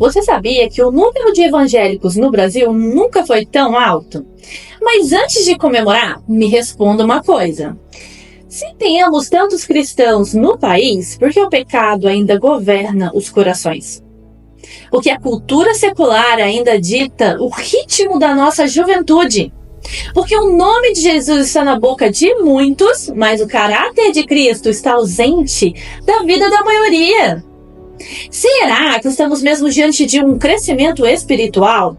Você sabia que o número de evangélicos no Brasil nunca foi tão alto? Mas antes de comemorar, me responda uma coisa. Se temos tantos cristãos no país, por que o pecado ainda governa os corações? Porque a cultura secular ainda dita o ritmo da nossa juventude. Porque o nome de Jesus está na boca de muitos, mas o caráter de Cristo está ausente da vida da maioria. Será que estamos mesmo diante de um crescimento espiritual?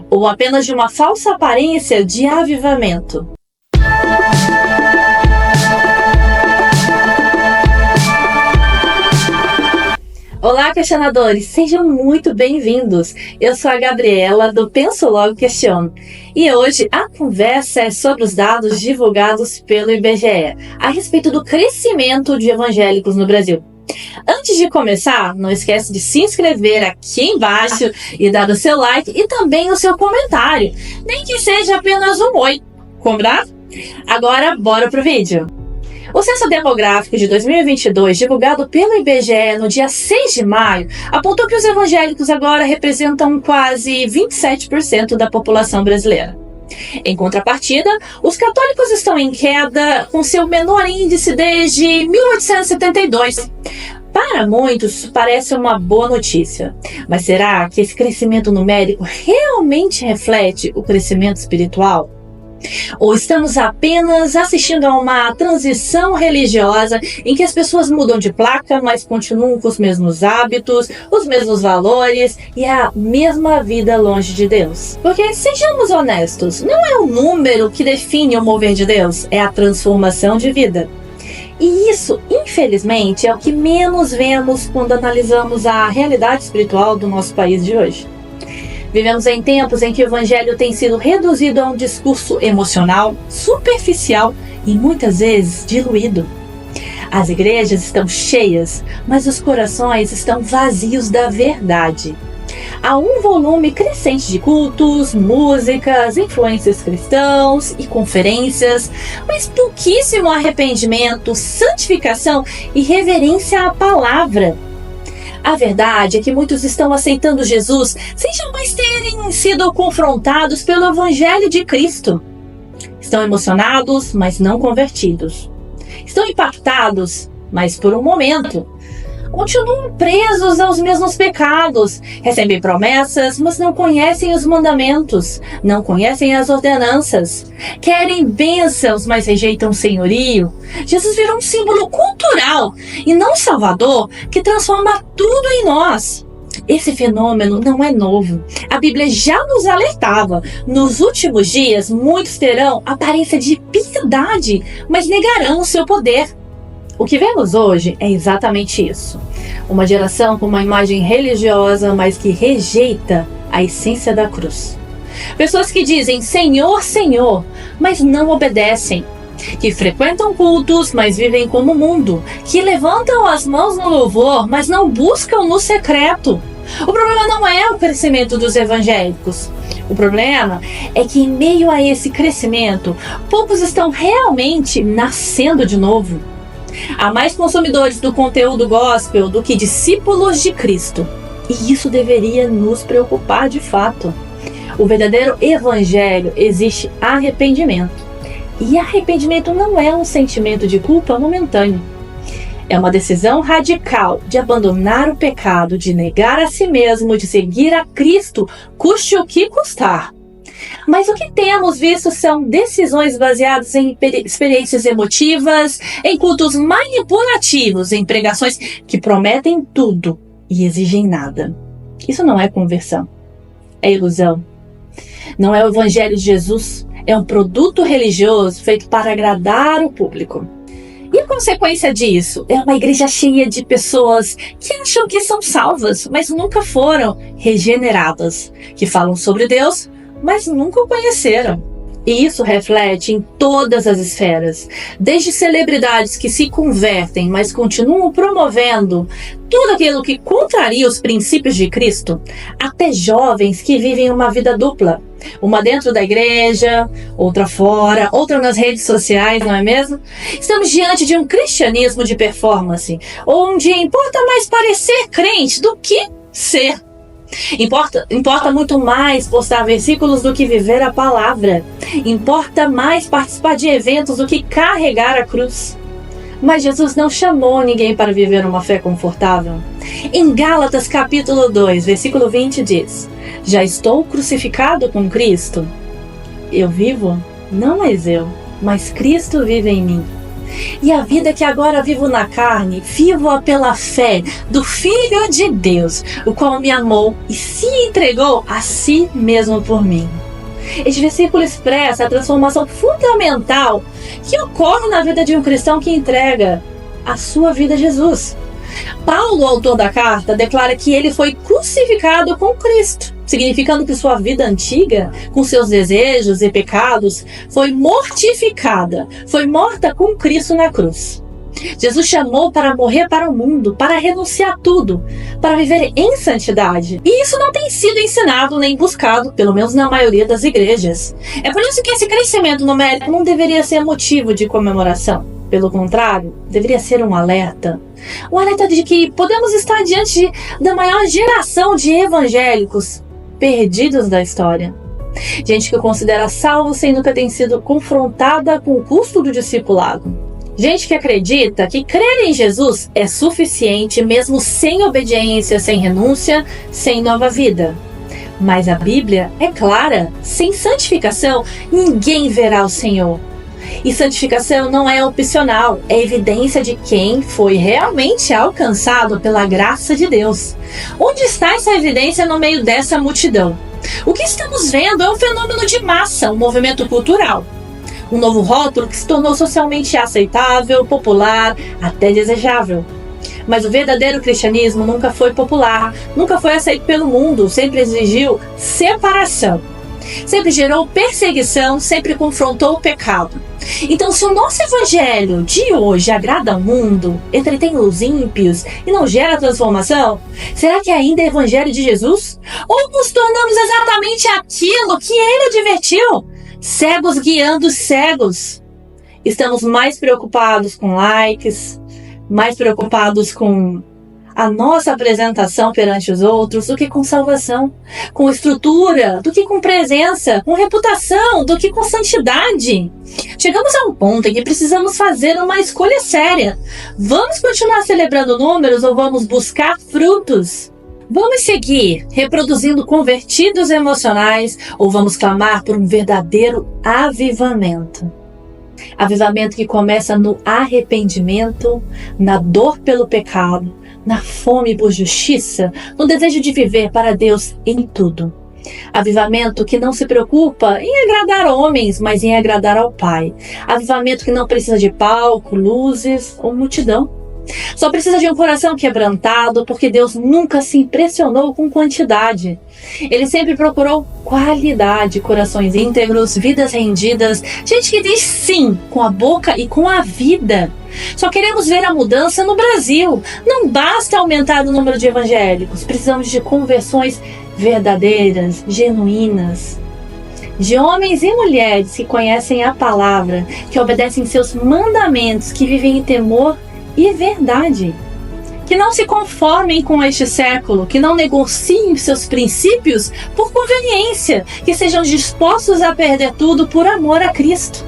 Ou apenas de uma falsa aparência de avivamento? Olá, questionadores! Sejam muito bem-vindos! Eu sou a Gabriela, do Penso Logo Questiono. E hoje a conversa é sobre os dados divulgados pelo IBGE a respeito do crescimento de evangélicos no Brasil. Antes de começar, não esquece de se inscrever aqui embaixo e dar o seu like e também o seu comentário, nem que seja apenas um oi. Combinado? Agora, bora pro vídeo! O Censo Demográfico de 2022, divulgado pelo IBGE no dia 6 de maio, apontou que os evangélicos agora representam quase 27% da população brasileira. Em contrapartida, os católicos estão em queda, com seu menor índice desde 1872. Para muitos, isso parece uma boa notícia. Mas será que esse crescimento numérico realmente reflete o crescimento espiritual? Ou estamos apenas assistindo a uma transição religiosa em que as pessoas mudam de placa, mas continuam com os mesmos hábitos, os mesmos valores e a mesma vida longe de Deus? Porque, sejamos honestos, não é o número que define o mover de Deus, é a transformação de vida. E isso, infelizmente, é o que menos vemos quando analisamos a realidade espiritual do nosso país de hoje. Vivemos em tempos em que o evangelho tem sido reduzido a um discurso emocional, superficial e muitas vezes diluído. As igrejas estão cheias, mas os corações estão vazios da verdade. Há um volume crescente de cultos, músicas, influências cristãos e conferências, mas pouquíssimo arrependimento, santificação e reverência à palavra. A verdade é que muitos estão aceitando Jesus sem jamais terem sido confrontados pelo Evangelho de Cristo. Estão emocionados, mas não convertidos. Estão impactados, mas por um momento. Continuam presos aos mesmos pecados. Recebem promessas, mas não conhecem os mandamentos. Não conhecem as ordenanças. Querem bênçãos, mas rejeitam o senhorio. Jesus virou um símbolo cultural e não salvador que transforma tudo em nós. Esse fenômeno não é novo. A Bíblia já nos alertava. Nos últimos dias, muitos terão aparência de piedade, mas negarão o seu poder. O que vemos hoje é exatamente isso. Uma geração com uma imagem religiosa, mas que rejeita a essência da cruz. Pessoas que dizem Senhor, Senhor, mas não obedecem. Que frequentam cultos, mas vivem como o mundo. Que levantam as mãos no louvor, mas não buscam no secreto. O problema não é o crescimento dos evangélicos. O problema é que, em meio a esse crescimento, poucos estão realmente nascendo de novo. Há mais consumidores do conteúdo gospel do que discípulos de Cristo. E isso deveria nos preocupar de fato. O verdadeiro evangelho exige arrependimento. E arrependimento não é um sentimento de culpa momentâneo. É uma decisão radical de abandonar o pecado, de negar a si mesmo, de seguir a Cristo, custe o que custar. Mas o que temos visto são decisões baseadas em experiências emotivas, em cultos manipulativos, em pregações que prometem tudo e exigem nada. Isso não é conversão, é ilusão. Não é o Evangelho de Jesus, é um produto religioso feito para agradar o público. E a consequência disso é uma igreja cheia de pessoas que acham que são salvas, mas nunca foram regeneradas, que falam sobre Deus, mas nunca o conheceram. E isso reflete em todas as esferas, desde celebridades que se convertem, mas continuam promovendo tudo aquilo que contraria os princípios de Cristo, até jovens que vivem uma vida dupla, uma dentro da igreja, outra fora, outra nas redes sociais, não é mesmo? Estamos diante de um cristianismo de performance, onde importa mais parecer crente do que ser. Importa muito mais postar versículos do que viver a palavra. Importa mais participar de eventos do que carregar a cruz. Mas Jesus não chamou ninguém para viver uma fé confortável. Em Gálatas capítulo 2, versículo 20 diz: já estou crucificado com Cristo. Eu vivo, não mais eu, mas Cristo vive em mim. E a vida que agora vivo na carne, vivo-a pela fé do Filho de Deus, o qual me amou e se entregou a si mesmo por mim. Este versículo expressa a transformação fundamental que ocorre na vida de um cristão que entrega a sua vida a Jesus. Paulo, o autor da carta, declara que ele foi crucificado com Cristo, significando que sua vida antiga, com seus desejos e pecados, foi mortificada, foi morta com Cristo na cruz. Jesus chamou para morrer para o mundo, para renunciar a tudo, para viver em santidade. E isso não tem sido ensinado nem buscado, pelo menos na maioria das igrejas. É por isso que esse crescimento numérico não deveria ser motivo de comemoração. Pelo contrário, deveria ser um alerta. Um alerta de que podemos estar diante da maior geração de evangélicos perdidos da história. Gente que considera salvo sem nunca ter sido confrontada com o custo do discipulado. Gente que acredita que crer em Jesus é suficiente mesmo sem obediência, sem renúncia, sem nova vida. Mas a Bíblia é clara: sem santificação ninguém verá o Senhor. E santificação não é opcional, é evidência de quem foi realmente alcançado pela graça de Deus. Onde está essa evidência no meio dessa multidão? O que estamos vendo é um fenômeno de massa, um movimento cultural. Um novo rótulo que se tornou socialmente aceitável, popular, até desejável. Mas o verdadeiro cristianismo nunca foi popular, nunca foi aceito pelo mundo, sempre exigiu separação. Sempre gerou perseguição, sempre confrontou o pecado. Então, se o nosso evangelho de hoje agrada ao mundo, entretém os ímpios e não gera transformação, será que ainda é evangelho de Jesus? Ou nos tornamos exatamente aquilo que ele advertiu? Cegos guiando cegos. Estamos mais preocupados com likes, mais preocupados com a nossa apresentação perante os outros do que com salvação, com estrutura, do que com presença, com reputação, do que com santidade. Chegamos a um ponto em que precisamos fazer uma escolha séria. Vamos continuar celebrando números ou vamos buscar frutos? Vamos seguir reproduzindo convertidos emocionais ou vamos clamar por um verdadeiro avivamento? Avivamento que começa no arrependimento, na dor pelo pecado, na fome por justiça, no desejo de viver para Deus em tudo. Avivamento que não se preocupa em agradar homens, mas em agradar ao Pai. Avivamento que não precisa de palco, luzes ou multidão. Só precisa de um coração quebrantado, porque Deus nunca se impressionou com quantidade. Ele sempre procurou qualidade, corações íntegros, vidas rendidas, gente que diz sim com a boca e com a vida. Só queremos ver a mudança no Brasil. Não basta aumentar o número de evangélicos, precisamos de conversões verdadeiras, genuínas. De homens e mulheres que conhecem a palavra, que obedecem seus mandamentos, que vivem em temor e verdade. Que não se conformem com este século, que não negociem seus princípios por conveniência, que sejam dispostos a perder tudo por amor a Cristo.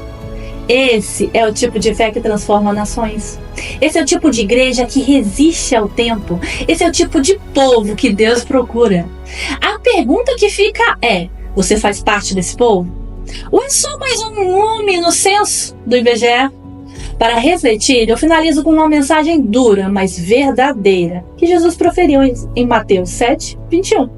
Esse é o tipo de fé que transforma nações. Esse é o tipo de igreja que resiste ao tempo. Esse é o tipo de povo que Deus procura. A pergunta que fica é: você faz parte desse povo? Ou é só mais um nome no censo do IBGE? Para refletir, eu finalizo com uma mensagem dura, mas verdadeira, que Jesus proferiu em Mateus 7, 21.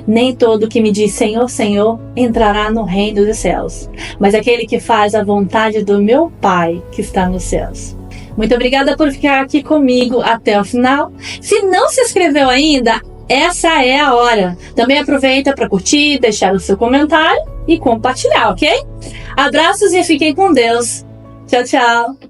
Nem todo que me diz Senhor, Senhor, entrará no reino dos céus, mas aquele que faz a vontade do meu Pai que está nos céus. Muito obrigada por ficar aqui comigo até o final. Se não se inscreveu ainda, essa é a hora. Também aproveita para curtir, deixar o seu comentário e compartilhar, ok? Abraços e fiquem com Deus. Tchau, tchau.